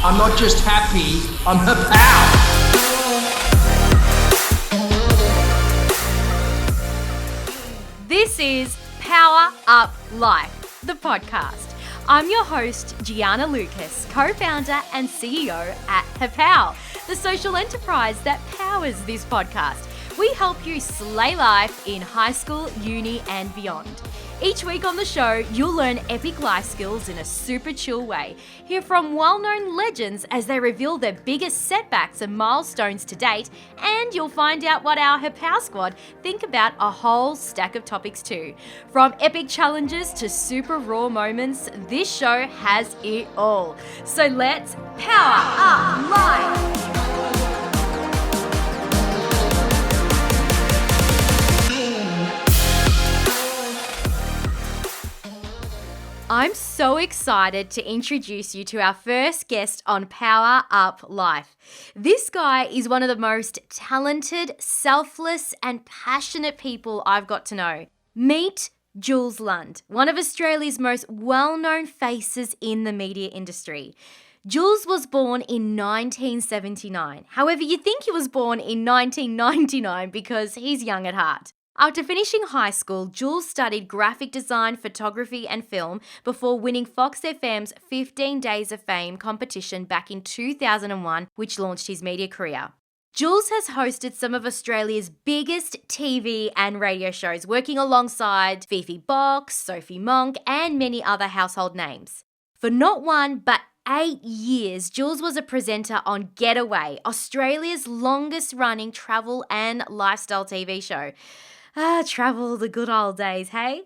I'm not just happy, I'm a pal. This is Power Up Life, the podcast. I'm your host, Gianna Lucas, co-founder and CEO at Hapow, the social enterprise that powers this podcast. We help you slay life in high school, uni, and beyond. Each week on the show, you'll learn epic life skills in a super chill way. Hear from well-known legends as they reveal their biggest setbacks and milestones to date, and you'll find out what our Hapow squad think about a whole stack of topics too. From epic challenges to super raw moments, this show has it all. So let's power up life! I'm so excited to introduce you to our first guest on Power Up Life. This guy is one of the most talented, selfless, and passionate people I've got to know. Meet Jules Lund, one of Australia's most well-known faces in the media industry. Jules was born in 1979. However, you think he was born in 1999 because he's young at heart. After finishing high school, Jules studied graphic design, photography and film before winning Fox FM's 15 Days of Fame competition back in 2001, which launched his media career. Jules has hosted some of Australia's biggest TV and radio shows, working alongside Fifi Box, Sophie Monk and many other household names. For not one, but 8 years, Jules was a presenter on Getaway, Australia's longest running travel and lifestyle TV show. Travel, the good old days, hey?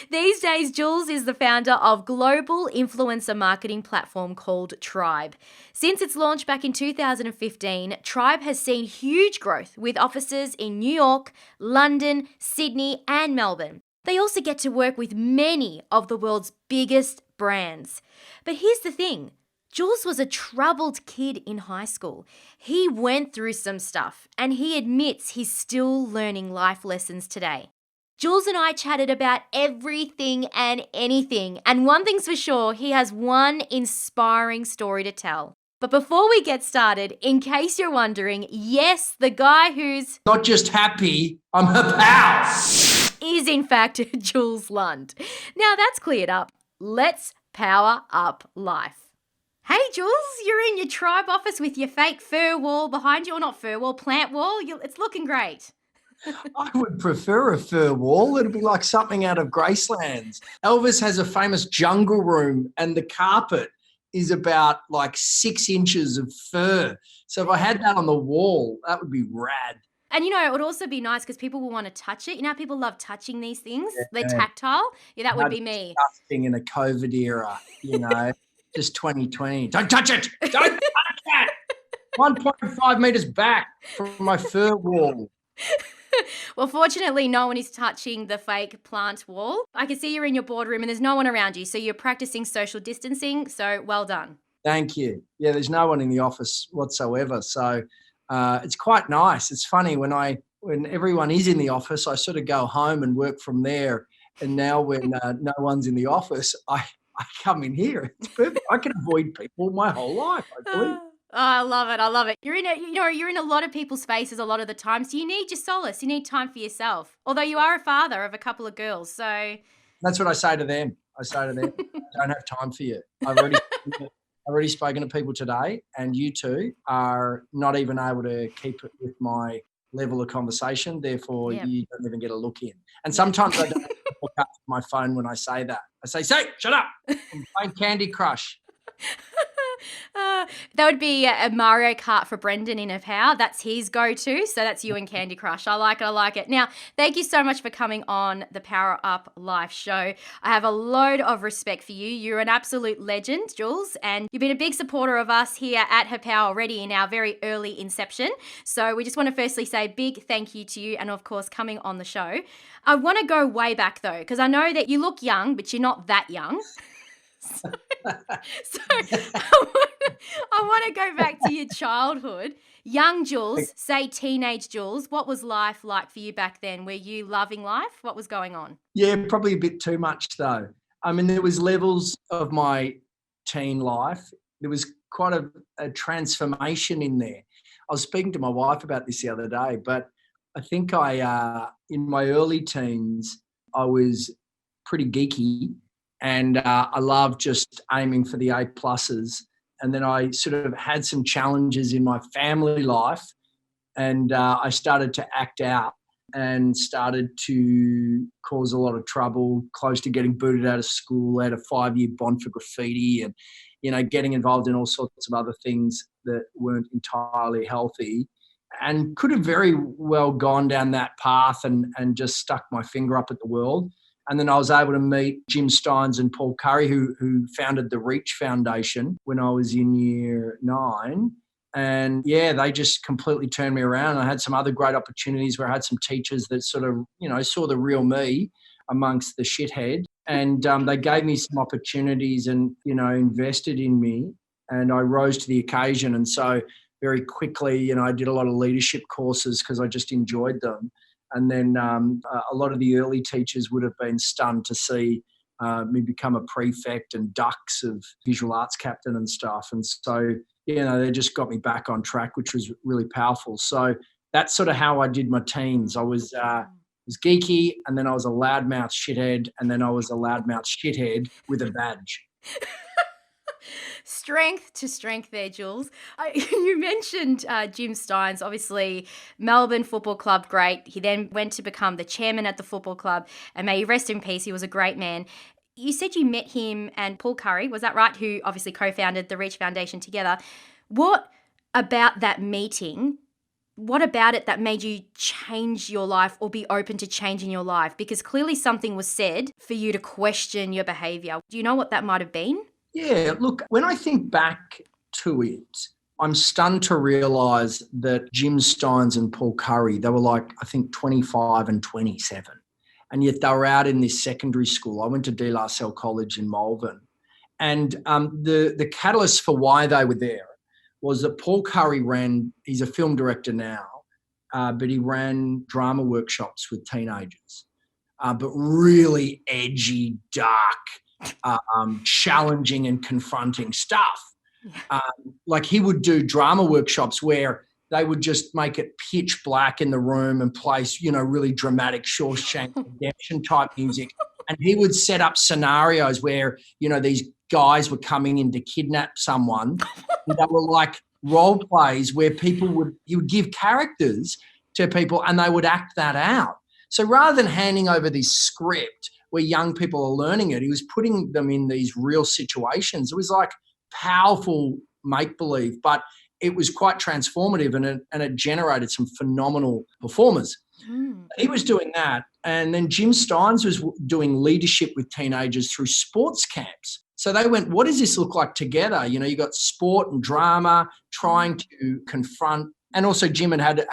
These days, Jules is the founder of global influencer marketing platform called Tribe. Since its launch back in 2015, Tribe has seen huge growth with offices in New York, London, Sydney, and Melbourne. They also get to work with many of the world's biggest brands. But here's the thing. Jules was a troubled kid in high school. He went through some stuff and he admits he's still learning life lessons today. Jules and I chatted about everything and anything, and one thing's for sure, he has one inspiring story to tell. But before we get started, in case you're wondering, yes, the guy who's Not just happy, I'm a pal. is in fact Jules Lund. Now that's cleared up. Let's power up life. Hey Jules, you're in your Tribe office with your fake fur wall behind you, or not fur wall, plant wall. It's looking great. I would prefer a fur wall. It'd be like something out of Gracelands. Elvis has a famous jungle room and the carpet is about like 6 inches of fur. So if I had that on the wall, that would be rad. And it would also be nice because people will want to touch it. You know how people love touching these things? They're tactile. Yeah, that would be me. Disgusting in a COVID era, just 2020. Don't touch it. Don't touch that. 1.5 meters back from my fur wall. Well, fortunately, no one is touching the fake plant wall. I can see you're in your boardroom and there's no one around you. So you're practicing social distancing. So well done. Thank you. Yeah, there's no one in the office whatsoever. So it's quite nice. It's funny when everyone is in the office, I sort of go home and work from there. And now when no one's in the office, I come in here. It's perfect. I can avoid people my whole life, I believe. I love it. I love it. You're in a lot of people's faces a lot of the time. So you need your solace. You need time for yourself. Although you are a father of a couple of girls. So that's what I say to them. I don't have time for you. I've already spoken to people today, and you two are not even able to keep it with my level of conversation. Therefore, You don't even get a look in. And sometimes I don't look up my phone when I say that. I say, shut up. I'm playing Candy Crush. That would be a Mario Kart for Brendan in Hapow. That's his go-to. So that's you and Candy Crush. I like it. Now, thank you so much for coming on the Power Up Life show. I have a load of respect for you. You're an absolute legend, Jules, and you've been a big supporter of us here at Hapow already in our very early inception. So we just want to firstly say a big thank you to you and, of course, coming on the show. I want to go way back, though, because I know that you look young, but you're not that young. So I want to go back to your childhood. Young Jules, say teenage Jules, what was life like for you back then? Were you loving life? What was going on? Yeah, probably a bit too much though. I mean, there was levels of my teen life. there was quite a transformation in there. I was speaking to my wife about this the other day, but I think in my early teens, I was pretty geeky, and I loved just aiming for the A pluses. And then I sort of had some challenges in my family life, and I started to act out and started to cause a lot of trouble, close to getting booted out of school. I had a 5-year bond for graffiti, and getting involved in all sorts of other things that weren't entirely healthy, and could have very well gone down that path and just stuck my finger up at the world. And then I was able to meet Jim Steins and Paul Curry, who founded the Reach Foundation when I was in year 9. And yeah, they just completely turned me around. I had some other great opportunities where I had some teachers that sort of, saw the real me amongst the shithead. And they gave me some opportunities and, invested in me, and I rose to the occasion. And so very quickly, I did a lot of leadership courses because I just enjoyed them. And then a lot of the early teachers would have been stunned to see me become a prefect and dux of visual arts captain and stuff. And so, they just got me back on track, which was really powerful. So that's sort of how I did my teens. I was geeky, and then I was a loudmouth shithead, and then I was a loudmouth shithead with a badge. Strength to strength there, Jules. You mentioned Jim Steins, obviously Melbourne Football Club, great. He then went to become the chairman at the football club, and may he rest in peace, he was a great man. You said you met him and Paul Curry, was that right, who obviously co-founded the Reach Foundation together. What about that meeting, what about it that made you change your life or be open to changing your life? Because clearly something was said for you to question your behaviour. Do you know what that might have been? Yeah, look, when I think back to it, I'm stunned to realise that Jim Steins and Paul Curry, they were like, I think 25 and 27. And yet they were out in this secondary school. I went to De La Salle College in Malvern. And the catalyst for why they were there was that Paul Curry he's a film director now, but he ran drama workshops with teenagers, but really edgy, dark, challenging and confronting stuff. Like he would do drama workshops where they would just make it pitch black in the room and place, really dramatic Shawshank Redemption type music. And he would set up scenarios where, these guys were coming in to kidnap someone. And they were like role plays where you would give characters to people and they would act that out. So rather than handing over this script where young people are learning it, he was putting them in these real situations. It was like powerful make-believe, but it was quite transformative, and it generated some phenomenal performers. He was doing that. And then Jim Steins was doing leadership with teenagers through sports camps. So they went, what does this look like together? You got sport and drama trying to confront. And also Jim had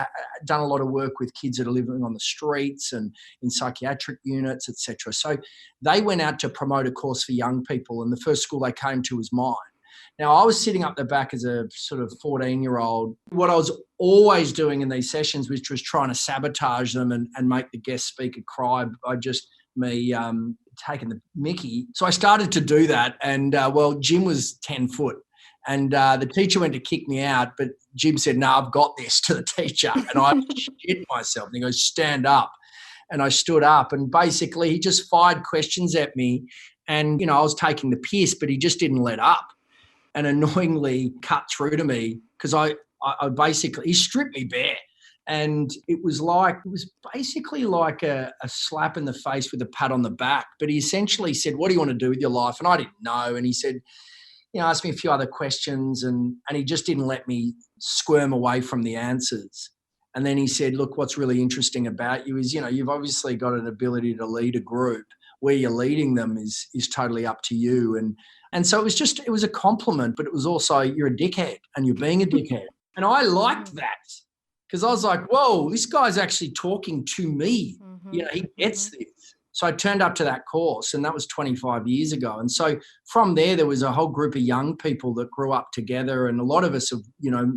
done a lot of work with kids that are living on the streets and in psychiatric units, etc. So they went out to promote a course for young people, and the first school they came to was mine. Now, I was sitting up the back as a sort of 14-year-old. What I was always doing in these sessions, which was trying to sabotage them and make the guest speaker cry by just me taking the mickey. So I started to do that. And, Jim was 10 foot. And the teacher went to kick me out, but Jim said, no, I've got this, to the teacher. And I shit myself. And he goes, stand up. And I stood up. And basically he just fired questions at me. And, I was taking the piss, but he just didn't let up. And annoyingly cut through to me because I basically, he stripped me bare. And it was basically like a slap in the face with a pat on the back. But he essentially said, what do you want to do with your life? And I didn't know. And he said, asked me a few other questions, and he just didn't let me squirm away from the answers. And then he said, look, what's really interesting about you is, you've obviously got an ability to lead a group. Where you're leading them is totally up to you. And so it was a compliment, but it was also, you're a dickhead and you're being a dickhead. And I liked that because I was like, whoa, this guy's actually talking to me. He gets this. So I turned up to that course, and that was 25 years ago. And so from there was a whole group of young people that grew up together, and a lot of us have,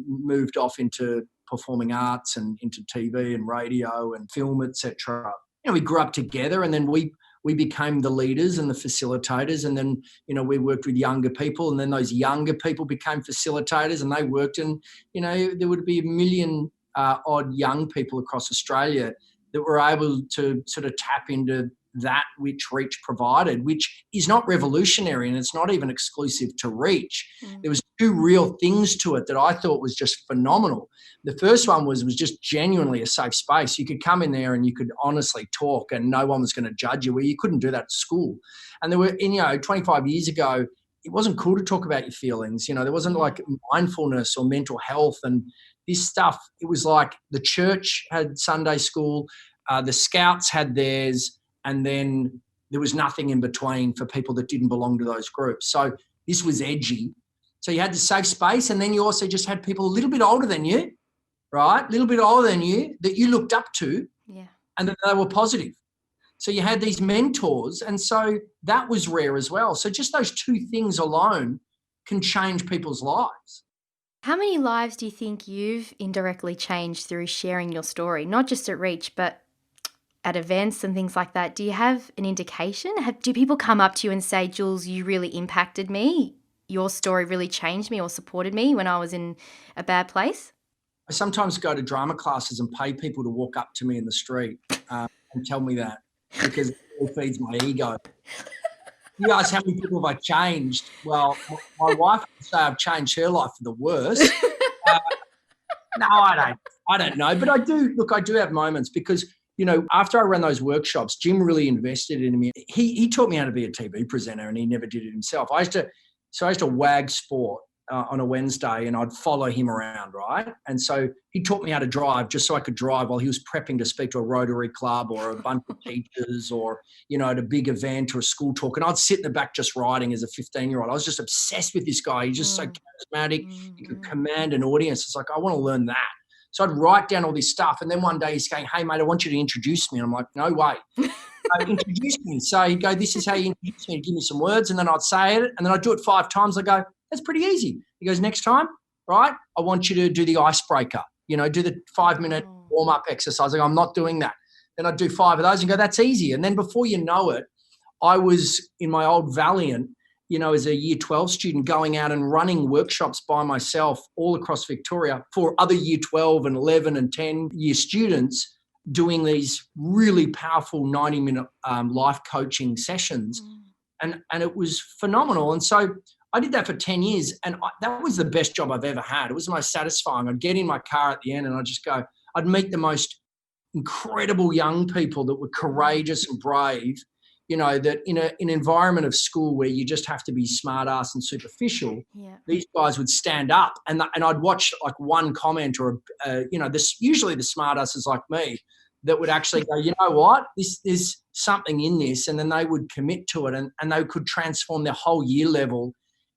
moved off into performing arts and into TV and radio and film, etc. We grew up together, and then we we became the leaders and the facilitators. And then, we worked with younger people, and then those younger people became facilitators, and they worked. And, there would be a million odd young people across Australia that were able to sort of tap into that which Reach provided, which is not revolutionary, and it's not even exclusive to Reach. There was two real things to it that I thought was just phenomenal. The first one was just genuinely a safe space. You could come in there and you could honestly talk, and no one was going to judge you, where you couldn't do that at school. And there were, 25 years ago, it wasn't cool to talk about your feelings. There wasn't like mindfulness or mental health and this stuff. It was like the church had Sunday school, the Scouts had theirs, and then there was nothing in between for people that didn't belong to those groups. So this was edgy. So you had the safe space, and then you also just had people a little bit older than you, right? A little bit older than you that you looked up to, and that they were positive. So you had these mentors, and so that was rare as well. So just those two things alone can change people's lives. How many lives do you think you've indirectly changed through sharing your story, not just at Reach, but at events and things like that? Do you have an indication? Do people come up to you and say, Jules, you really impacted me? Your story really changed me or supported me when I was in a bad place? I sometimes go to drama classes and pay people to walk up to me in the street and tell me that, because it feeds my ego. You ask how many people have I changed? Well, my wife would say I've changed her life for the worse. No, I don't know. But I do have moments because, after I ran those workshops, Jim really invested in me. He taught me how to be a TV presenter, and he never did it himself. I used to wag sport on a Wednesday, and I'd follow him around, right? And so he taught me how to drive just so I could drive while he was prepping to speak to a Rotary Club or a bunch of teachers or, at a big event or a school talk. And I'd sit in the back just writing as a 15-year-old. I was just obsessed with this guy. He's just so charismatic. He could command an audience. It's like, I want to learn that. So I'd write down all this stuff. And then one day he's going, hey, mate, I want you to introduce me. And I'm like, no way. Introduce me. So he'd go, this is how you introduce me. He'd give me some words, and then I'd say it. And then I'd do it 5 times. I go, that's pretty easy. He goes, next time, right, I want you to do the icebreaker. Do the 5-minute warm-up exercise. I go, I'm not doing that. Then I'd do 5 of those and go, that's easy. And then before you know it, I was in my old Valiant, as a year 12 student, going out and running workshops by myself all across Victoria for other year 12 and 11 and 10 year students, doing these really powerful 90-minute life coaching sessions. And it was phenomenal. And so I did that for 10 years, and that was the best job I've ever had. It was the most satisfying. I'd get in my car at the end and I'd meet the most incredible young people that were courageous and brave, that in an environment of school where you just have to be smart ass and superficial, these guys would stand up, and I'd watch like one comment or, usually the smart asses like me that would actually go, you know what, there's something in this, and then they would commit to it, and they could transform their whole year level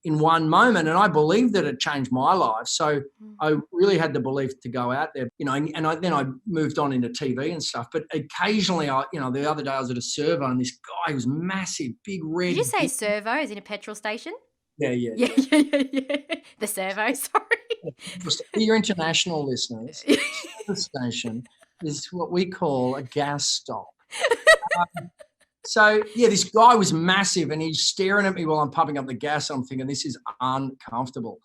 in one moment. And I believed that it changed my life. So I really had the belief to go out there, then I moved on into TV and stuff. But occasionally, the other day I was at a servo, and this guy was massive, big red. Did you say servo as in a petrol station? Yeah. The servo, sorry. For your international listeners, the station is what we call a gas stop. So, this guy was massive, and he's staring at me while I'm pumping up the gas. I'm thinking, this is uncomfortable.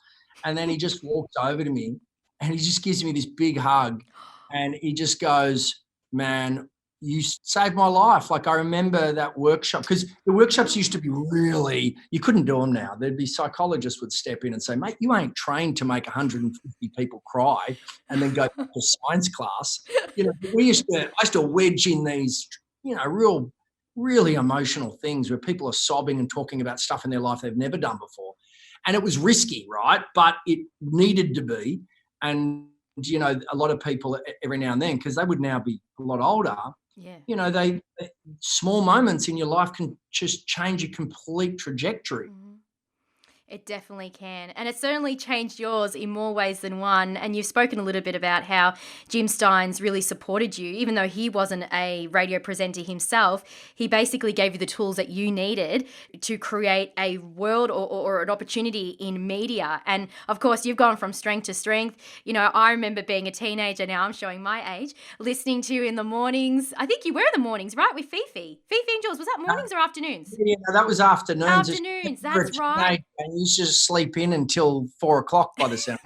And then he just walks over to me, and he just gives me this big hug, and he just goes, man, you saved my life. Like, I remember that workshop, because the workshops used to be really, you couldn't do them now. There'd be psychologists would step in and say, mate, you ain't trained to make 150 people cry and then go to science class. I used to wedge in these, really emotional things where people are sobbing and talking about stuff in their life they've never done before. And it was risky, right? But it needed to be. And, a lot of people every now and then, because they would now be a lot older, they small moments in your life can just change your complete trajectory. It definitely can. And it's certainly changed yours in more ways than one. And you've spoken a little bit about how Jim Steins really supported you, even though he wasn't a radio presenter himself. He basically gave you the tools that you needed to create a world or an opportunity in media. And of course, you've gone from strength to strength. You know, I remember being a teenager, now I'm showing my age, listening to you in the mornings. I think you were in the mornings, right? With Fifi. Fifi and Jules. Was that mornings or afternoons? Yeah, that was afternoons. Afternoons, For a that's right. teenager, you used to sleep in until 4 o'clock by the sound.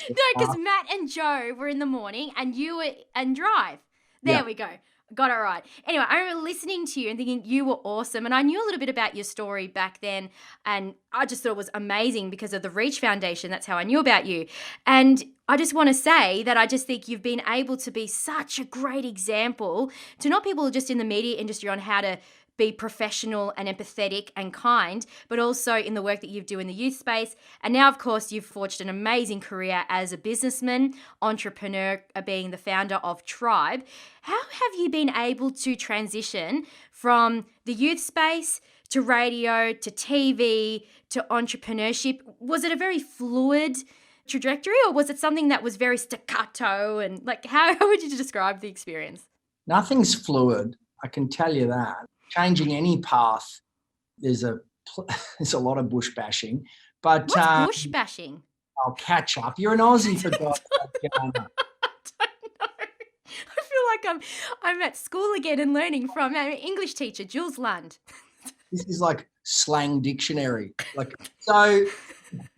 No, because Matt and Joe were in the morning and you were and Drive. There Yeah. we go. Got it right. Anyway, I remember listening to you and thinking you were awesome. And I knew a little bit about your story back then. And I just thought it was amazing because of the Reach Foundation. That's how I knew about you. And I just want to say that I just think you've been able to be such a great example to not people just in the media industry on how to be professional and empathetic and kind, but also in the work that you do in the youth space. And now, of course, you've forged an amazing career as a businessman, entrepreneur, being the founder of Tribe. How have you been able to transition from the youth space to radio to TV to entrepreneurship? Was it a very fluid trajectory, or was it something that was very staccato? And like, how would you describe the experience? Nothing's fluid, I can tell you that. Changing any path, there's a lot of bush bashing. But What's bush bashing? I'll catch up. You're an Aussie for God's sake. I don't know. I feel like I'm at school again and learning from our English teacher, Jules Lund. This is like slang dictionary. Like, so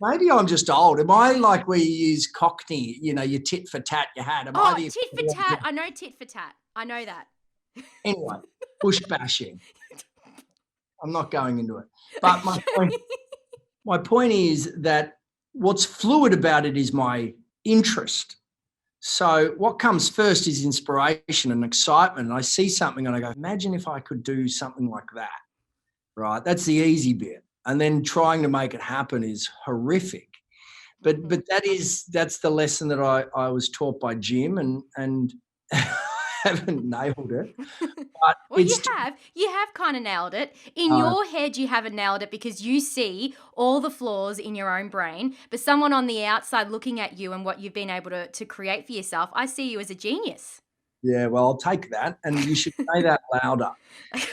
maybe I'm just old. Am I like where you use Cockney, you know, your tit for tat you had? Am I the tit for tat. I know tit for tat. I know that. Anyway, bush bashing. I'm not going into it. But my point is that what's fluid about it is my interest. So what comes first is inspiration and excitement. And I see something and I go, imagine if I could do something like that, right? That's the easy bit. And then trying to make it happen is horrific. But that's the lesson that I was taught by Jim and haven't nailed it. But well, you have kind of nailed it. In your head, you haven't nailed it because you see all the flaws in your own brain. But someone on the outside looking at you and what you've been able to create for yourself, I see you as a genius. Yeah, well, I'll take that. And you should say that louder.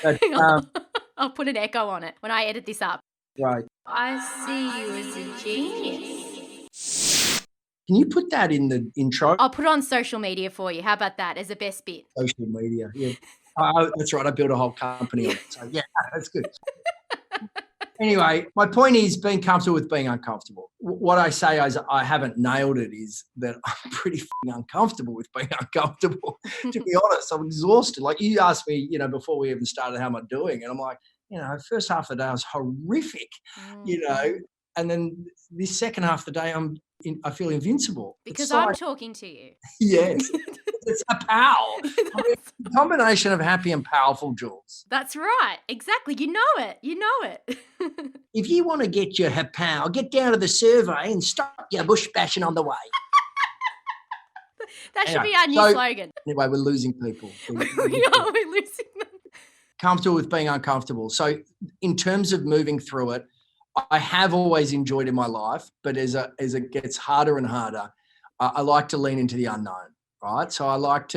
But, I'll put an echo on it when I edit this up. Right. I see you as a genius. Can you put that in the intro? I'll put it on social media for you. How about that as the best bit? Social media, yeah. That's right. I built a whole company on it. So, yeah, that's good. Anyway, my point is being comfortable with being uncomfortable. What I say is I haven't nailed it is that I'm pretty uncomfortable with being uncomfortable. To be honest, I'm exhausted. Like you asked me, you know, before we even started, how am I doing? And I'm like, you know, first half of the day was horrific, you know, and then this second half of the day I feel invincible. Because I'm talking to you. Yes. It's a pal. A combination of happy and powerful, Jules. That's right. Exactly. You know it. You know it. If you want to get your pow, get down to the survey and stop your bush bashing on the way. That should be our new slogan. Anyway, we're losing people. We're losing them. Comfortable with being uncomfortable. So in terms of moving through it, I have always enjoyed in my life, but as it gets harder and harder, I like to lean into the unknown, right? So I like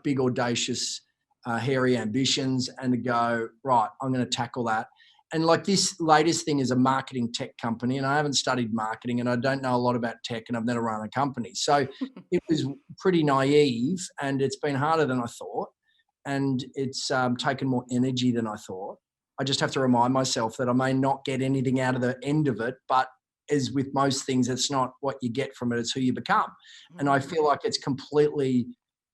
big, audacious, hairy ambitions and to go, right, I'm going to tackle that. And like this latest thing is a marketing tech company, and I haven't studied marketing and I don't know a lot about tech and I've never run a company. So it was pretty naive and it's been harder than I thought. And it's taken more energy than I thought. I just have to remind myself that I may not get anything out of the end of it, but as with most things, it's not what you get from it, it's who you become. And I feel like it's completely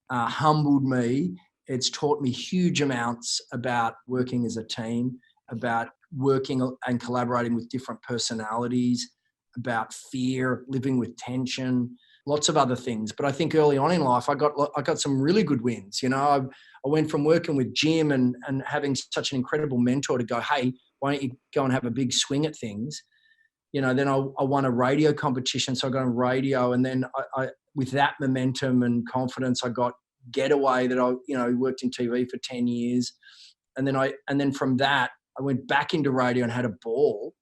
humbled me. It's taught me huge amounts about working as a team, about working and collaborating with different personalities, about fear, living with tension, lots of other things. But I think early on in life, I got some really good wins. You know, I went from working with Jim and having such an incredible mentor to go, hey, why don't you go and have a big swing at things? You know, then I won a radio competition. So I got on radio, and then I with that momentum and confidence, I got Getaway that I worked in TV for 10 years. And then from that, I went back into radio and had a ball.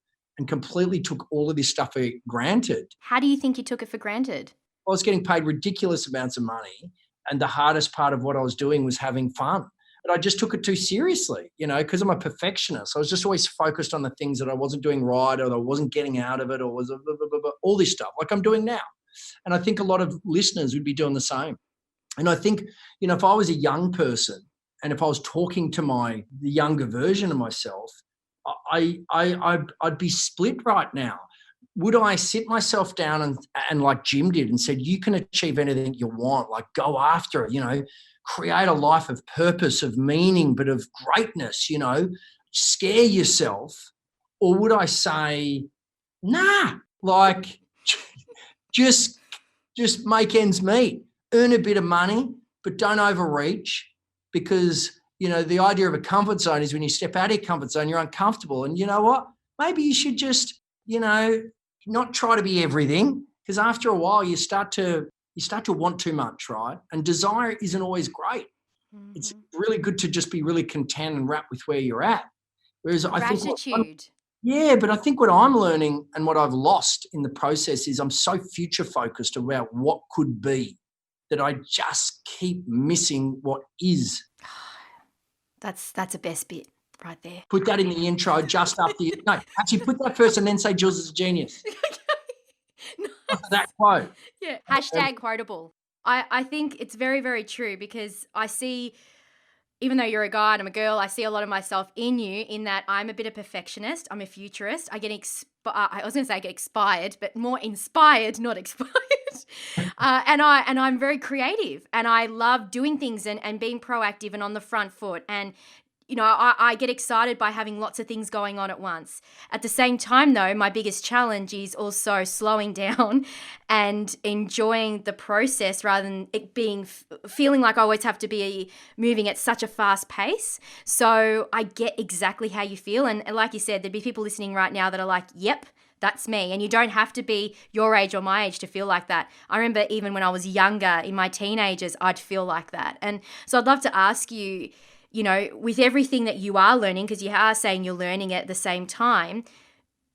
and completely took all of this stuff for granted. How do you think you took it for granted? I was getting paid ridiculous amounts of money, and the hardest part of what I was doing was having fun. But I just took it too seriously, because I'm a perfectionist. I was just always focused on the things that I wasn't doing right, or I wasn't getting out of it, or was all this stuff like I'm doing now. And I think a lot of listeners would be doing the same. And I think, if I was a young person and if I was talking to the younger version of myself, I'd be split right now. Would I sit myself down and like Jim did and said, you can achieve anything you want, like go after it, create a life of purpose, of meaning, but of greatness, scare yourself? Or would I say, nah, like just make ends meet, earn a bit of money, but don't overreach, because, the idea of a comfort zone is when you step out of your comfort zone, you're uncomfortable. And you know what? Maybe you should just, not try to be everything, because after a while you start to want too much, right? And desire isn't always great. Mm-hmm. It's really good to just be really content and wrap with where you're at. Whereas gratitude. But I think what I'm learning and what I've lost in the process is I'm so future focused about what could be that I just keep missing what is. That's the best bit right there. Put that in the intro just after actually put that first and then say Jules is a genius. Nice. That quote. Yeah. Hashtag quotable. I think it's very, very true, because I see, even though you're a guy and I'm a girl, I see a lot of myself in you, in that I'm a bit of perfectionist. I'm a futurist. I get I was going to say I get expired, but more inspired, not expired. And I'm very creative, and I love doing things and being proactive and on the front foot. And, I get excited by having lots of things going on at once. At the same time, though, my biggest challenge is also slowing down and enjoying the process, rather than it feeling like I always have to be moving at such a fast pace. So I get exactly how you feel. And like you said, there'd be people listening right now that are like, yep, that's me. And you don't have to be your age or my age to feel like that. I remember even when I was younger, in my teenagers, I'd feel like that. And so I'd love to ask you, with everything that you are learning, because you are saying you're learning at the same time,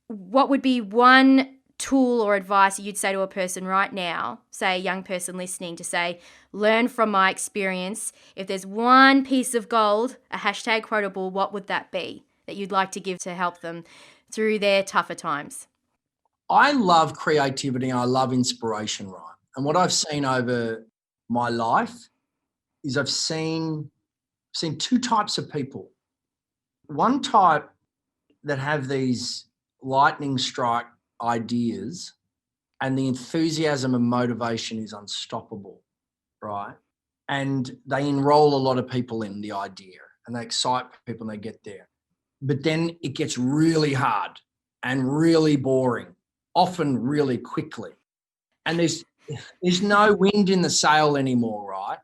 what would be one tool or advice you'd say to a person right now, say a young person listening, to say, learn from my experience? If there's one piece of gold, a hashtag quotable, what would that be that you'd like to give to help them through their tougher times? I love creativity. I love inspiration, right? And what I've seen over my life is I've seen two types of people. One type that have these lightning strike ideas, and the enthusiasm and motivation is unstoppable, right? And they enroll a lot of people in the idea, and they excite people and they get there. But then it gets really hard and really boring, often really quickly. And there's no wind in the sail anymore, right?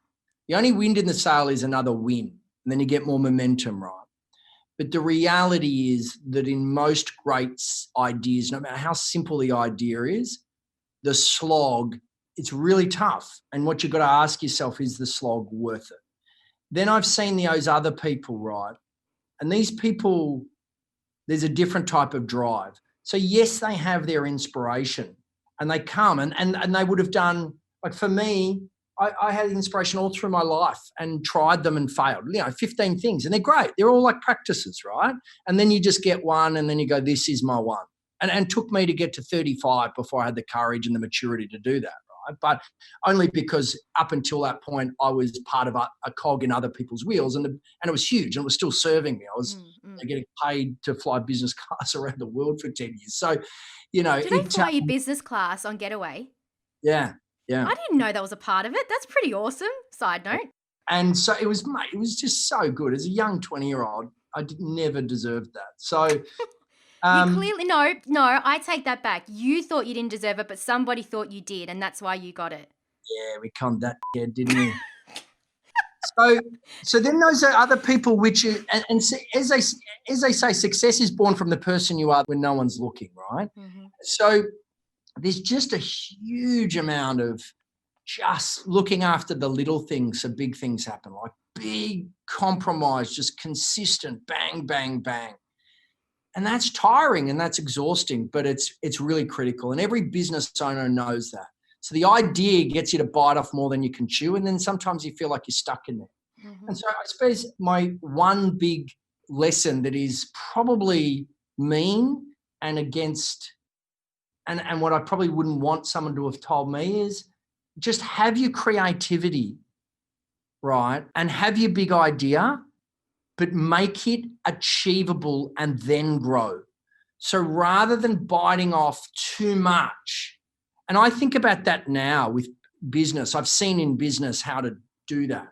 The only wind in the sail is another wind, and then you get more momentum, right? But the reality is that in most great ideas, no matter how simple the idea is, the slog, it's really tough. And what you've got to ask yourself, is the slog worth it? Then I've seen those other people, right? And these people, there's a different type of drive. So yes, they have their inspiration, and they come and they would have done, like for me, I had inspiration all through my life and tried them and failed, 15 things, and they're great. They're all like practices, right? And then you just get one, and then you go, this is my one. And took me to get to 35 before I had the courage and the maturity to do that, right? But only because up until that point, I was part of a cog in other people's wheels, and it was huge, and it was still serving me. I was getting paid to fly business class around the world for 10 years. So, Do they fly you business class on Getaway? Yeah. Yeah. I didn't know that was a part of it. That's pretty awesome. Side note. And so it was just so good. As a young 20-year-old, I never deserved that. So you clearly, no, I take that back. You thought you didn't deserve it, but somebody thought you did, and that's why you got it. Yeah, we conned that, didn't we? So then those are other people which are, and as they say, success is born from the person you are when no one's looking, right? Mm-hmm. So there's just a huge amount of just looking after the little things so big things happen, like big compromise, just consistent, bang, bang, bang. And that's tiring and that's exhausting, but it's really critical. And every business owner knows that. So the idea gets you to bite off more than you can chew. And then sometimes you feel like you're stuck in there. And so I suppose my one big lesson that is probably mean and against, and what I probably wouldn't want someone to have told me is just have your creativity, right? And have your big idea, but make it achievable and then grow. So rather than biting off too much, and I think about that now with business, I've seen in business how to do that,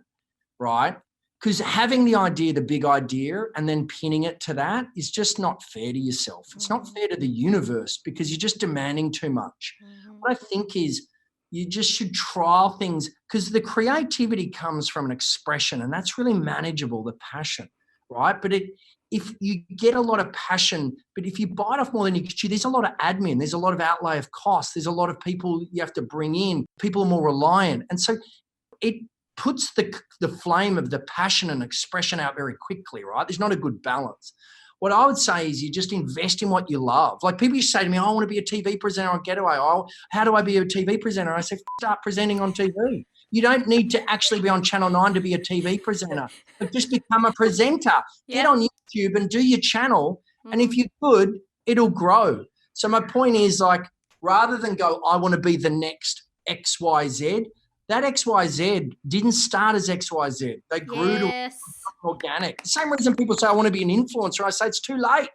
right? Because having the idea, the big idea, and then pinning it to that is just not fair to yourself. It's not fair to the universe because you're just demanding too much. What I think is you just should trial things because the creativity comes from an expression and that's really manageable, the passion, right? But if you get a lot of passion, but if you bite off more than you can chew, there's a lot of admin, there's a lot of outlay of costs, there's a lot of people you have to bring in, people are more reliant. And so it puts the flame of the passion and expression out very quickly, right? There's not a good balance. What I would say is you just invest in what you love. Like people used to say to me, I want to be a TV presenter on Getaway. Oh, how do I be a TV presenter? I say, start presenting on TV. You don't need to actually be on Channel 9 to be a TV presenter, but just become a presenter. Get on YouTube and do your channel. And if you're good, it'll grow. So my point is like, rather than go, I want to be the next XYZ, that XYZ didn't start as XYZ. They grew to organic. The same reason people say, I want to be an influencer. I say it's too late.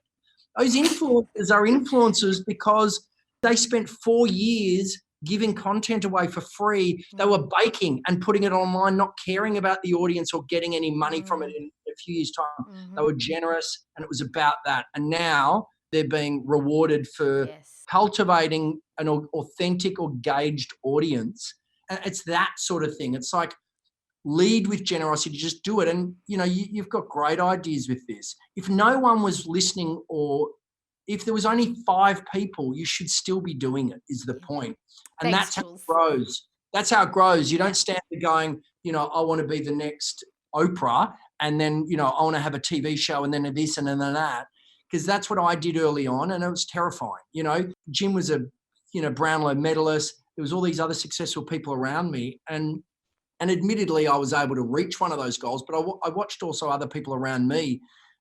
Those influencers are influencers because they spent 4 years giving content away for free. They were baking and putting it online, not caring about the audience or getting any money from it in a few years' time. They were generous and it was about that. And now they're being rewarded for cultivating an authentic, engaged audience. And it's that sort of thing. It's like lead with generosity, just do it. And, you know, you've got great ideas with this. If no one was listening or if there was only 5 people, you should still be doing it is the point. And that's how it grows. That's how it grows. You don't stand there going, you know, I want to be the next Oprah and then, you know, I want to have a TV show and then this and then that. Because that's what I did early on and it was terrifying. You know, Jim was a, you know, Brownlow medalist. There was all these other successful people around me. And admittedly, I was able to reach one of those goals, but I watched also other people around me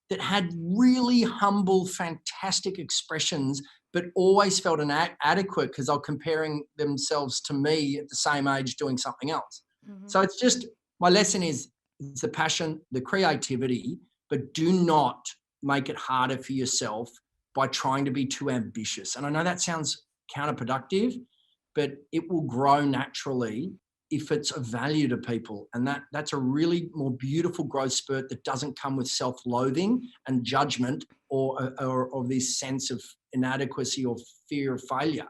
that had really humble, fantastic expressions, but always felt inadequate because they're comparing themselves to me at the same age doing something else. So it's just, my lesson is it's the passion, the creativity, but do not make it harder for yourself by trying to be too ambitious. And I know that sounds counterproductive, but it will grow naturally if it's of value to people. And that's a really more beautiful growth spurt that doesn't come with self-loathing and judgment or this sense of inadequacy or fear of failure.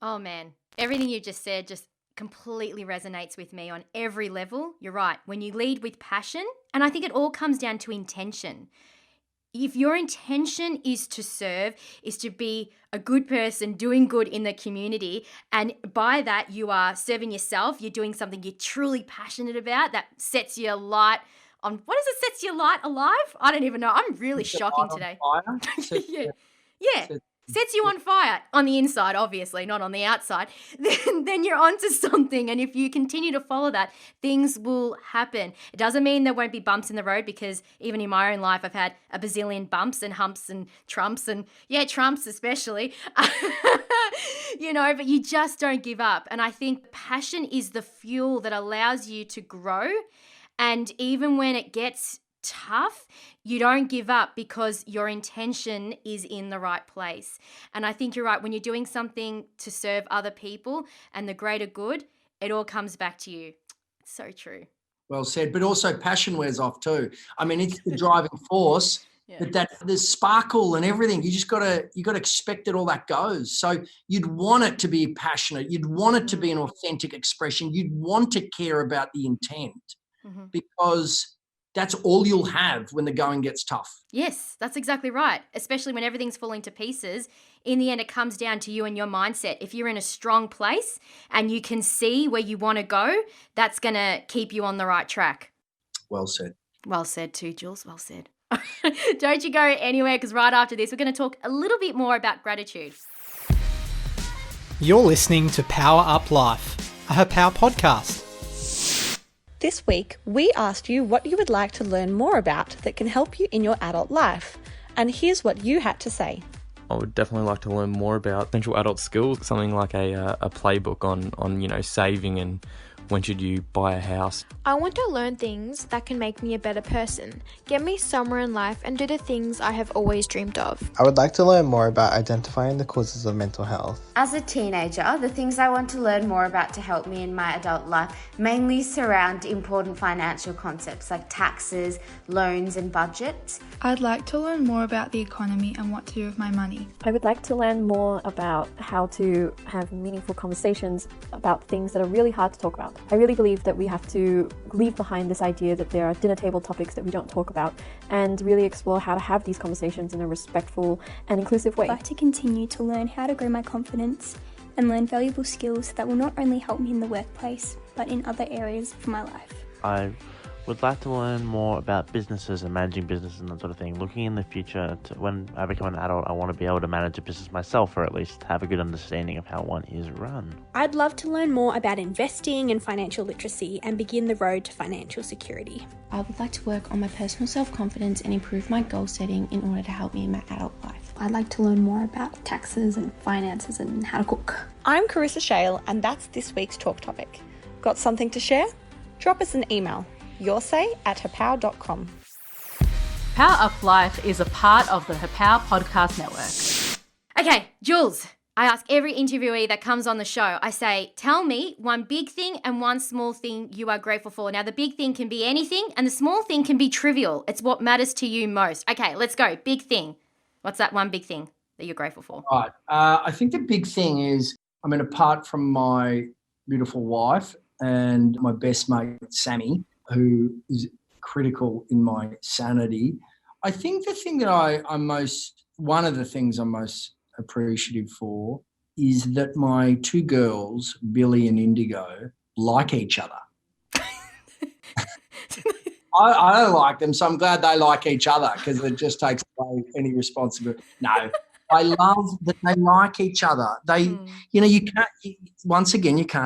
Oh man, everything you just said just completely resonates with me on every level. You're right. When you lead with passion, and I think it all comes down to intention. If your intention is to serve, is to be a good person doing good in the community, and by that you are serving yourself, you're doing something you're truly passionate about that sets your light on, what is it, sets your light alive? I don't even know. I'm really shocking today. Yeah. Sets you on fire on the inside, obviously, not on the outside, then you're onto something. And if you continue to follow that, things will happen. It doesn't mean there won't be bumps in the road because even in my own life, I've had a bazillion bumps and humps and trumps and trumps especially, you know, but you just don't give up. And I think passion is the fuel that allows you to grow. And even when it gets tough, you don't give up because your intention is in the right place. And I think you're right. When you're doing something to serve other people and the greater good, it all comes back to you. It's so true. Well said. But also passion wears off too. I mean, it's the driving force, but that there's sparkle and everything. You got to expect that all that goes. So you'd want it to be passionate. You'd want it to be an authentic expression. You'd want to care about the intent because that's all you'll have when the going gets tough. Yes, that's exactly right. Especially when everything's falling to pieces. In the end, it comes down to you and your mindset. If you're in a strong place and you can see where you want to go, that's going to keep you on the right track. Well said. Well said too, Jules. Well said. Don't you go anywhere, because right after this, we're going to talk a little bit more about gratitude. You're listening to Power Up Life, a Hapow podcast. This week, we asked you what you would like to learn more about that can help you in your adult life. And here's what you had to say. I would definitely like to learn more about essential adult skills, something like a playbook on saving and when should you buy a house. I want to learn things that can make me a better person, get me somewhere in life, and do the things I have always dreamed of. I would like to learn more about identifying the causes of mental health. As a teenager, the things I want to learn more about to help me in my adult life mainly surround important financial concepts like taxes, loans, and budgets. I'd like to learn more about the economy and what to do with my money. I would like to learn more about how to have meaningful conversations about things that are really hard to talk about. I really believe that we have to leave behind this idea that there are dinner table topics that we don't talk about and really explore how to have these conversations in a respectful and inclusive way. I'd like to continue to learn how to grow my confidence and learn valuable skills that will not only help me in the workplace, but in other areas of my life. I would like to learn more about businesses and managing businesses and that sort of thing. Looking in the future, when I become an adult, I want to be able to manage a business myself, or at least have a good understanding of how one is run. I'd love to learn more about investing and financial literacy and begin the road to financial security. I would like to work on my personal self-confidence and improve my goal setting in order to help me in my adult life. I'd like to learn more about taxes and finances and how to cook. I'm Carissa Shale, and that's this week's talk topic. Got something to share? Drop us an email. yoursay@hapow.com. Power Up Life is a part of the Hapow Podcast Network. Okay, Jules, I ask every interviewee that comes on the show, I say, tell me one big thing and one small thing you are grateful for. Now, the big thing can be anything and the small thing can be trivial. It's what matters to you most. Okay, let's go. Big thing. What's that one big thing that you're grateful for? Right. I think the big thing is, apart from my beautiful wife and my best mate, Sammy, who is critical in my sanity, I think the thing that one of the things I'm most appreciative for is that my two girls, Billy and Indigo, like each other. I don't like them, so I'm glad they like each other, because it just takes away any responsibility. No, I love that they like each other. You can't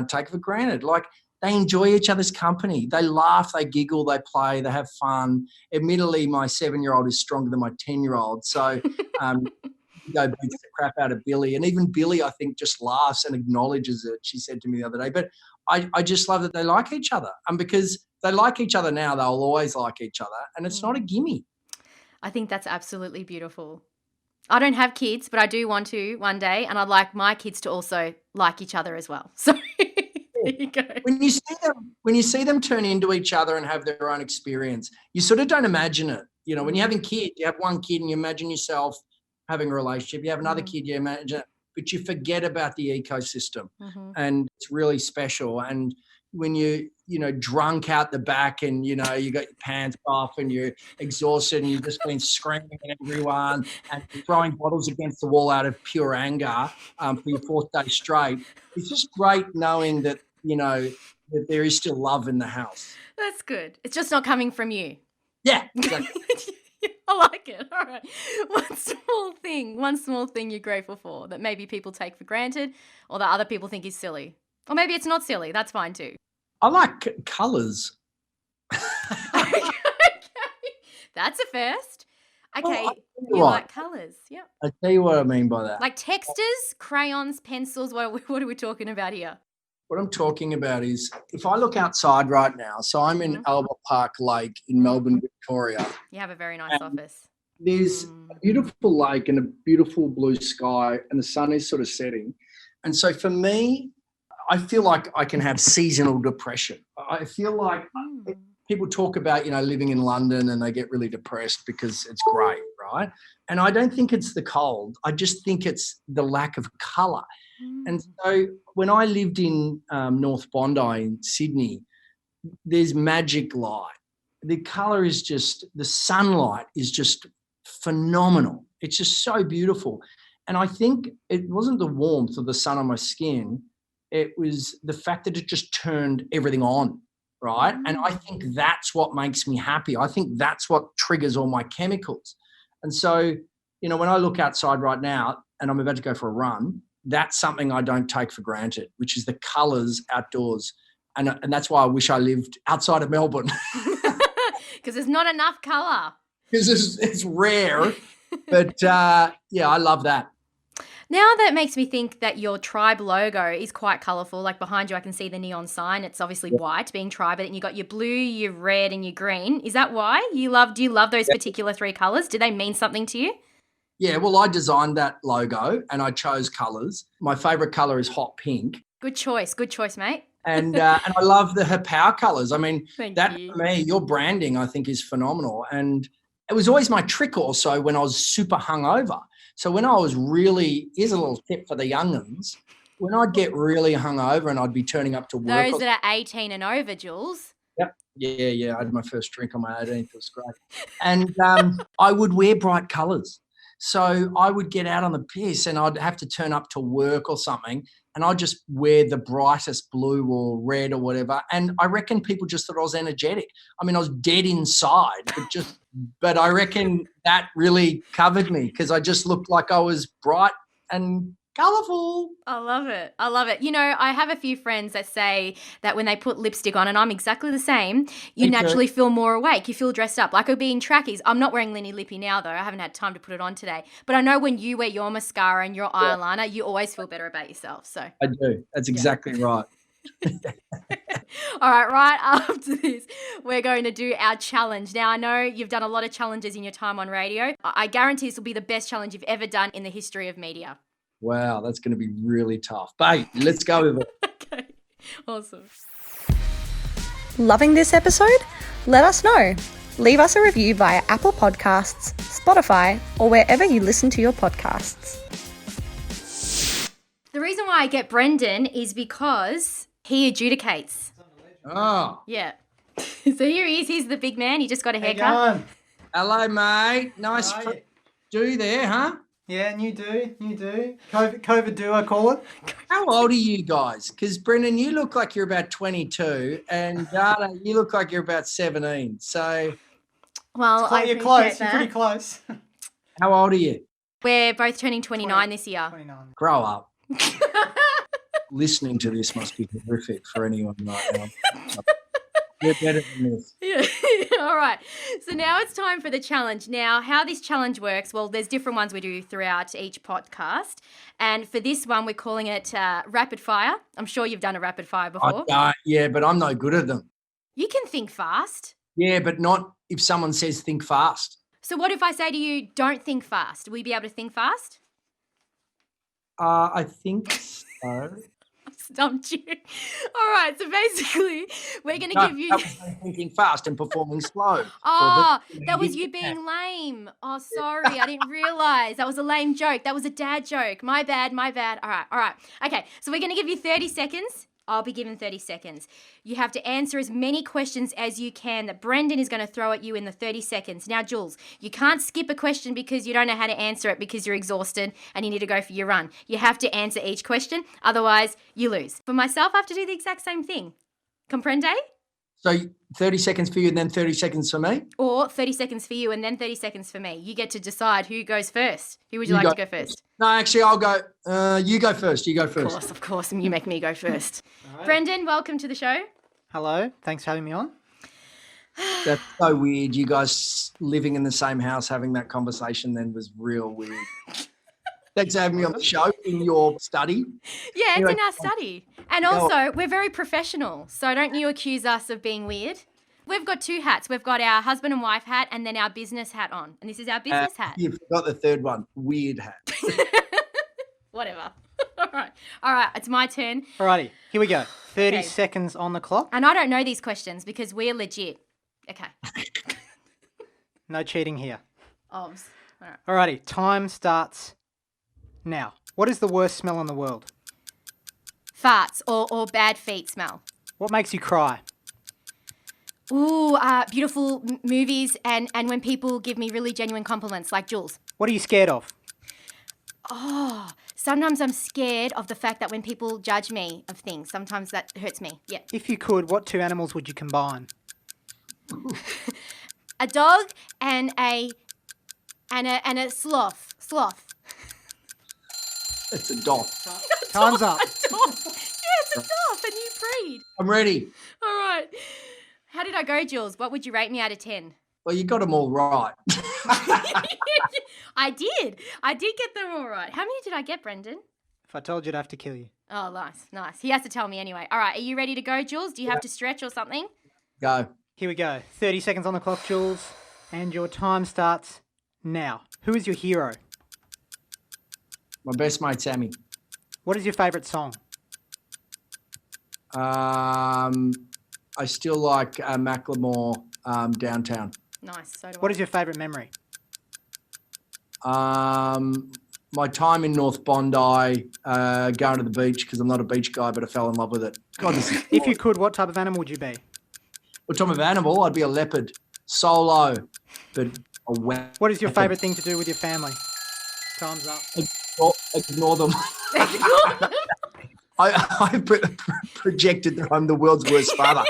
take it for granted. Like, they enjoy each other's company. They laugh, they giggle, they play, they have fun. Admittedly, my 7-year-old is stronger than my 10-year-old. So go beats the crap out of Billy. And even Billy, I think, just laughs and acknowledges it, she said to me the other day. But I just love that they like each other. And because they like each other now, they'll always like each other. And it's not a gimme. I think that's absolutely beautiful. I don't have kids, but I do want to one day. And I'd like my kids to also like each other as well. So... There you go. When you see them turn into each other and have their own experience, you sort of don't imagine it. You know, when you're having kids, you have one kid and you imagine yourself having a relationship. You have another kid, you imagine it, but you forget about the ecosystem, and it's really special. And when you drunk out the back and you got your pants off and you're exhausted and you've just been screaming at everyone and throwing bottles against the wall out of pure anger for your fourth day straight, it's just great knowing that that there is still love in the house. That's good. It's just not coming from you. Yeah, exactly. I like it. All right. One small thing you're grateful for that maybe people take for granted or that other people think is silly. Or maybe it's not silly. That's fine too. I like colours. Okay. That's a first. Okay, you like colours. Yep. I'll tell you what I mean by that. Like textures, crayons, pencils. What are we talking about here? What I'm talking about is, if I look outside right now, so I'm in Albert Park Lake in Melbourne, Victoria. You have a very nice office. There's a beautiful lake and a beautiful blue sky, and the sun is sort of setting. And so for me, I feel like I can have seasonal depression. I feel like people talk about, living in London and they get really depressed because it's great, right? And I don't think it's the cold. I just think it's the lack of colour. And so when I lived in North Bondi in Sydney, there's magic light. The colour is just, the sunlight is just phenomenal. It's just so beautiful. And I think it wasn't the warmth of the sun on my skin. It was the fact that it just turned everything on. right? And I think that's what makes me happy. I think that's what triggers all my chemicals. And so, when I look outside right now and I'm about to go for a run, that's something I don't take for granted, which is the colours outdoors. And that's why I wish I lived outside of Melbourne. Because there's not enough colour. Because it's rare. But, I love that. Now that makes me think that your tribe logo is quite colourful. Like behind you, I can see the neon sign. It's obviously white, being tribe, and you got your blue, your red, and your green. Is that why do you love those particular three colours? Do they mean something to you? Yeah, well, I designed that logo and I chose colours. My favourite colour is hot pink. Good choice, mate. And I love the Power colours. I mean, Thank that you. for me, your branding, I think, is phenomenal. And it was always my trick also when I was super hungover. So when I was here's a little tip for the young'uns, when I'd get really hungover and I'd be turning up to work. Those that are 18 and over, Jules. Yep. Yeah. I had my first drink on my 18th. It was great. And I would wear bright colours. So I would get out on the piss and I'd have to turn up to work or something and I'd just wear the brightest blue or red or whatever. And I reckon people just thought I was energetic. I mean, I was dead inside, but I reckon that really covered me because I just looked like I was bright and colourful. I love it. I have a few friends that say that when they put lipstick on, and I'm exactly the same, you naturally feel more awake. You feel dressed up. Like I'll be in trackies. I'm not wearing Linny Lippy now, though. I haven't had time to put it on today. But I know when you wear your mascara and your eyeliner, you always feel better about yourself. So I do. That's exactly right. All right after this, we're going to do our challenge. Now, I know you've done a lot of challenges in your time on radio. I guarantee this will be the best challenge you've ever done in the history of media. Wow, that's going to be really tough. But let's go with it. Okay, awesome. Loving this episode? Let us know. Leave us a review via Apple Podcasts, Spotify, or wherever you listen to your podcasts. The reason why I get Brendan is because he adjudicates. Oh. Yeah. So here he is. He's the big man. He just got a haircut. Hello, mate. Nice do there, huh? Yeah, new do. COVID do, I call it. How old are you guys? Because, Brendan, you look like you're about 22 and Dana, you look like you're about 17. So, well, you're close. You're pretty close. How old are you? We're both turning 29 this year. 29. Grow up. Listening to this must be horrific for anyone right now. You're better than this. Yeah. All right. So now it's time for the challenge. Now, how this challenge works, well, there's different ones we do throughout each podcast. And for this one, we're calling it rapid fire. I'm sure you've done a rapid fire before. Yeah, but I'm no good at them. You can think fast. Yeah, but not if someone says think fast. So what if I say to you, don't think fast? Will you be able to think fast? I think so. Stumped you. All right, so basically, we're going to give you... That was thinking fast and performing slow. Oh, that was you being lame. Oh, sorry, I didn't realise. That was a lame joke. That was a dad joke. My bad. All right. Okay, so we're going to give you 30 seconds. I'll be given 30 seconds. You have to answer as many questions as you can that Brendan is going to throw at you in the 30 seconds. Now, Jules, you can't skip a question because you don't know how to answer it because you're exhausted and you need to go for your run. You have to answer each question, otherwise you lose. For myself, I have to do the exact same thing. Comprende? So 30 seconds for you and then 30 seconds for me? Or 30 seconds for you and then 30 seconds for me. You get to decide who goes first. Who would you like to go first? No, actually, I'll go. You go first. Of course. You make me go first. Right. Brendan, welcome to the show. Hello. Thanks for having me on. That's so weird. You guys living in the same house having that conversation then was real weird. Thanks for having me on the show in your study. Yeah, it's in our study. And also, we're very professional, so don't you accuse us of being weird. We've got two hats. We've got our husband and wife hat and then our business hat on. And this is our business hat. You forgot the third one, weird hat. Whatever. All right, it's my turn. Alrighty, here we go. 30 seconds on the clock. And I don't know these questions because we're legit. Okay. No cheating here. Obs. All right. Alrighty, time starts now. What is the worst smell in the world? Farts or bad feet smell. What makes you cry? Ooh, beautiful movies and when people give me really genuine compliments like Jules. What are you scared of? Oh, Sometimes I'm scared of the fact that when people judge me of things, sometimes that hurts me. Yeah. If you could, what two animals would you combine? A dog and a sloth. It's a dog. Time's up. Yeah, it's a dog, a new breed. I'm ready. All right. How did I go, Jules? What would you rate me out of 10? Well, you got them all right. I did get them all right. How many did I get, Brendan? If I told you, I'd have to kill you. Oh, nice. He has to tell me anyway. All right, are you ready to go, Jules? Do you have to stretch or something? Go. Here we go. 30 seconds on the clock, Jules. And your time starts now. Who is your hero? My best mate, Sammy. What is your favourite song? I still like Macklemore, Downtown. Nice. So do What is your favourite memory? My time in North Bondi, going to the beach because I'm not a beach guy, but I fell in love with it. God, this is If you could, what type of animal would you be? what type of animal? I'd be a leopard, solo, but a wet. What is your favourite thing to do with your family? Time's up. Ignore them. I projected that I'm the world's worst father,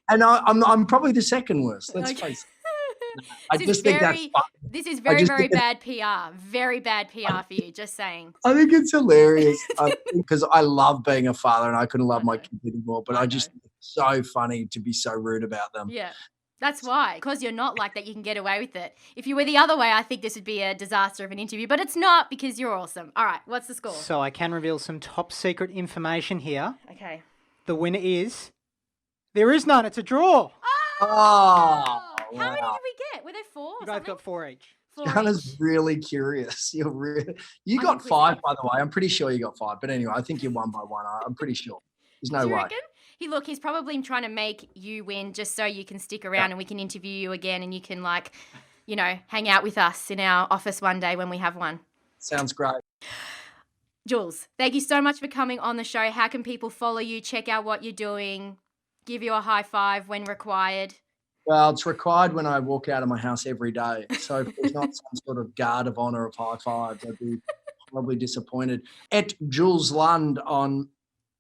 and I'm probably the second worst. Let's face it. I just think that's fun. This is very bad PR. Very bad PR for you, just saying. I think it's hilarious because I love being a father and I couldn't love my kids anymore, but I just think it's so funny to be so rude about them. Yeah. That's why, because you're not like that, you can get away with it. If you were the other way, I think this would be a disaster of an interview, but it's not because you're awesome. All right, what's the score? So I can reveal some top secret information here. Okay. The winner is... There is none. It's a draw. Oh, How many did we get? Were there 4 or You both got 4 each. Hannah's really curious. You got 5, by the way. I'm pretty sure you got 5. But anyway, I think you won by 1. I'm pretty sure. There's no Do you way. reckon? He's probably trying to make you win just so you can stick around and we can interview you again and you can hang out with us in our office one day when we have one. Sounds great. Jules, thank you so much for coming on the show. How can people follow you, check out what you're doing, give you a high five when required? Well, it's required when I walk out of my house every day. So if there's not some sort of guard of honour of high five, I'd be probably disappointed. At Jules Lund on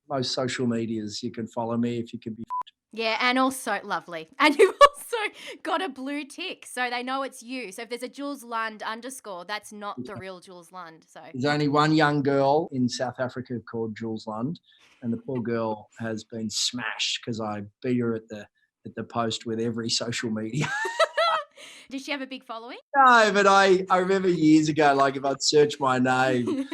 most social medias, you can follow me if you can be. Yeah, and also lovely. And you've also got a blue tick, so they know it's you. So if there's a Jules Lund _, that's not the real Jules Lund. So there's only one young girl in South Africa called Jules Lund, and the poor girl has been smashed because I beat her at the post with every social media. Does she have a big following? No, but I remember years ago, like if I'd search my name,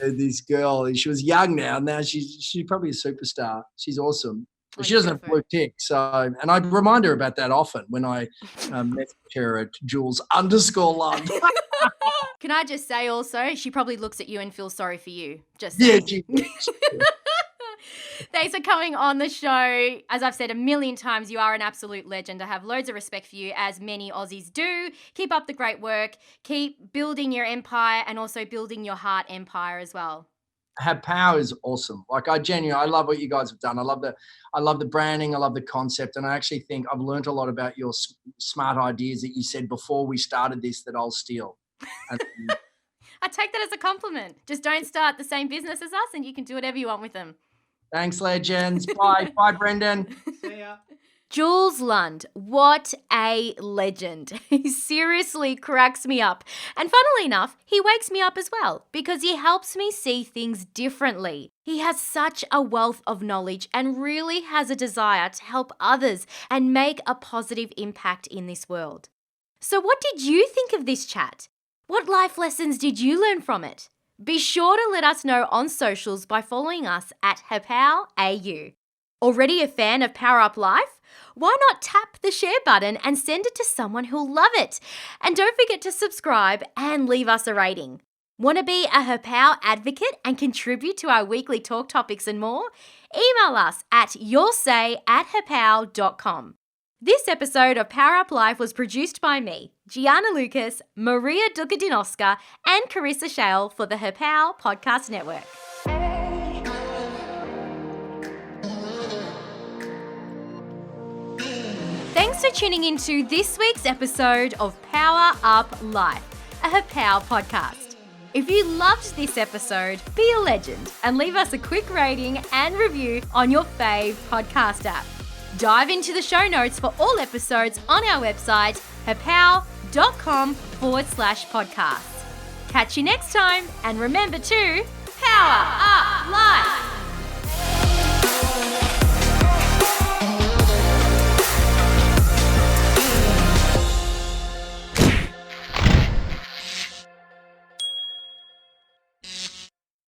this girl, she was young now she's probably a superstar. She's awesome. But she doesn't have a blue tick. So, and I remind her about that often when I message her at Jules _Lund. Can I just say also, she probably looks at you and feels sorry for you. Thanks for coming on the show. As I've said a million times, you are an absolute legend. I have loads of respect for you, as many Aussies do. Keep up the great work. Keep building your empire and also building your heart empire as well. Have Power is awesome. Like I love what you guys have done. I love the branding. I love the concept. And I actually think I've learned a lot about your smart ideas that you said before we started this that I'll steal. I take that as a compliment. Just don't start the same business as us and you can do whatever you want with them. Thanks, legends. Bye. Bye, Brendan. See ya. Jules Lund, what a legend. He seriously cracks me up. And funnily enough, he wakes me up as well because he helps me see things differently. He has such a wealth of knowledge and really has a desire to help others and make a positive impact in this world. So what did you think of this chat? What life lessons did you learn from it? Be sure to let us know on socials by following us at HerPowerAU. Already a fan of Power Up Life? Why not tap the share button and send it to someone who'll love it? And don't forget to subscribe and leave us a rating. Want to be a HerPower advocate and contribute to our weekly talk topics and more? Email us at yoursay@herpower.com. This episode of Power Up Life was produced by me, Gianna Lucas, Maria Dukadinoska, and Carissa Shale for the HerPower Podcast Network. Thanks for tuning in to this week's episode of Power Up Life, a HerPower podcast. If you loved this episode, be a legend and leave us a quick rating and review on your fave podcast app. Dive into the show notes for all episodes on our website, hapow.com/podcasts. Catch you next time, and remember to power up life.